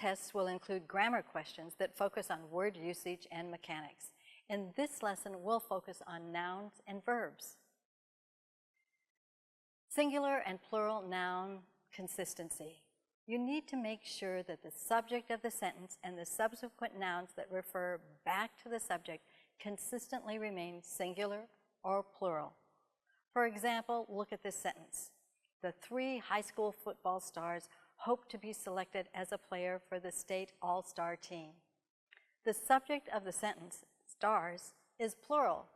tests will include grammar questions that focus on word usage and mechanics. In this lesson, we'll focus on nouns and verbs. Singular and plural noun consistency. You need to make sure that the subject of the sentence and the subsequent nouns that refer back to the subject consistently remain singular or plural. For example, look at this sentence. The 3 high school football stars hope to be selected as a player for the state all-star team. The subject of the sentence, stars, is plural,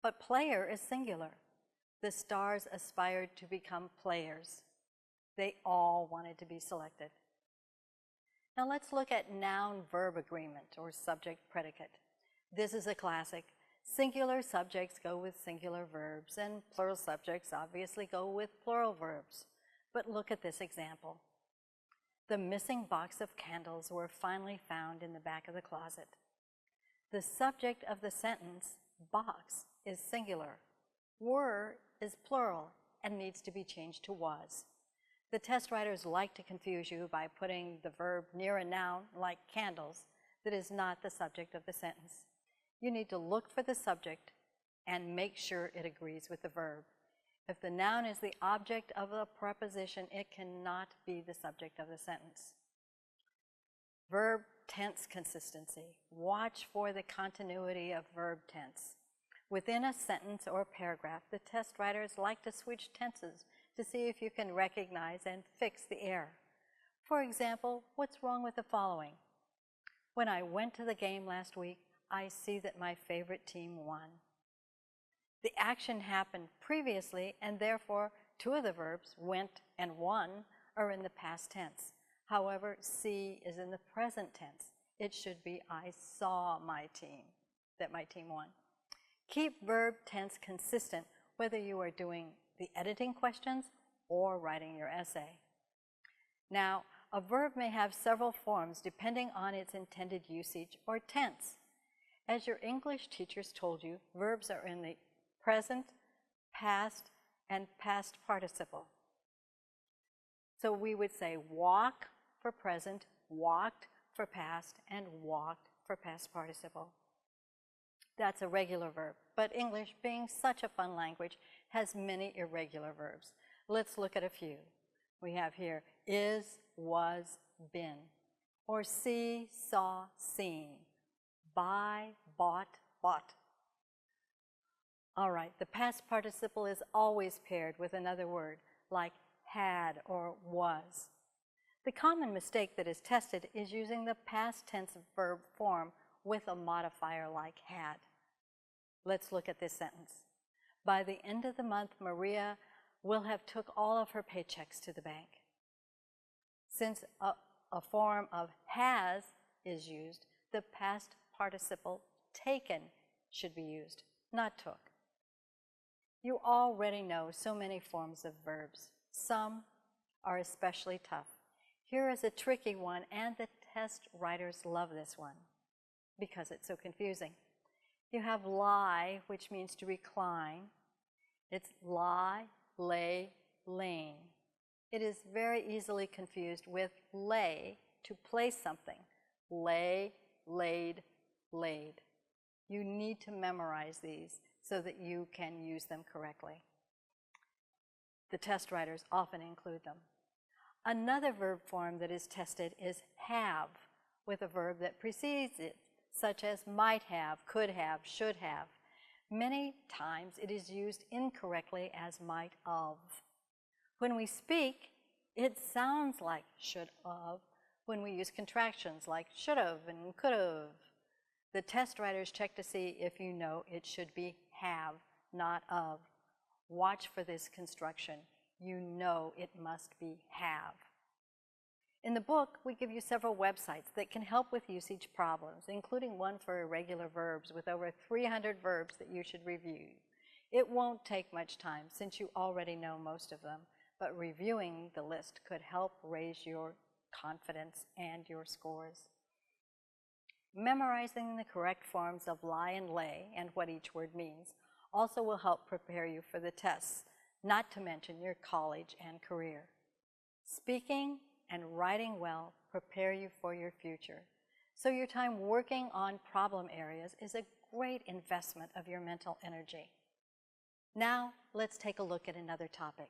but player is singular. The stars aspired to become players. They all wanted to be selected. Now let's look at noun-verb agreement, or subject-predicate. This is a classic. Singular subjects go with singular verbs, and plural subjects obviously go with plural verbs. But look at this example. The missing box of candles were finally found in the back of the closet. The subject of the sentence, box, is singular. Were is plural and needs to be changed to was. The test writers like to confuse you by putting the verb near a noun, like candles, that is not the subject of the sentence. You need to look for the subject and make sure it agrees with the verb. If the noun is the object of a preposition, it cannot be the subject of the sentence. Verb tense consistency. Watch for the continuity of verb tense. Within a sentence or paragraph, the test writers like to switch tenses to see if you can recognize and fix the error. For example, what's wrong with the following? When I went to the game last week, I see that my favorite team won. The action happened previously, and therefore 2 of the verbs, went and won, are in the past tense. However, see is in the present tense. It should be I saw my team, that my team won. Keep verb tense consistent whether you are doing the editing questions or writing your essay. Now, a verb may have several forms depending on its intended usage or tense. As your English teachers told you, verbs are in the present, past, and past participle. So we would say walk for present, walked for past, and walked for past participle. That's a regular verb, but English, being such a fun language, has many irregular verbs. Let's look at a few. We have here is, was, been, or see, saw, seen, buy, bought, bought. All right, the past participle is always paired with another word, like had or was. The common mistake that is tested is using the past tense verb form with a modifier like had. Let's look at this sentence. By the end of the month, Maria will have took all of her paychecks to the bank. Since a form of has is used, the past participle taken should be used, not took. You already know so many forms of verbs. Some are especially tough. Here is a tricky one, and the test writers love this one because it's so confusing. You have lie, which means to recline. It's lie, lay, lain. It is very easily confused with lay, to place something. Lay, laid, laid. You need to memorize these so that you can use them correctly. The test writers often include them. Another verb form that is tested is have, with a verb that precedes it, such as might have, could have, should have. Many times it is used incorrectly as might of. When we speak, it sounds like should of when we use contractions like should have and could have. The test writers check to see if you know it should be have, not of. Watch for this construction. You know it must be have. In the book, we give you several websites that can help with usage problems, including one for irregular verbs with over 300 verbs that you should review. It won't take much time since you already know most of them, but reviewing the list could help raise your confidence and your scores. Memorizing the correct forms of lie and lay and what each word means also will help prepare you for the tests, not to mention your college and career. Speaking and writing well prepare you for your future. So your time working on problem areas is a great investment of your mental energy. Now, let's take a look at another topic.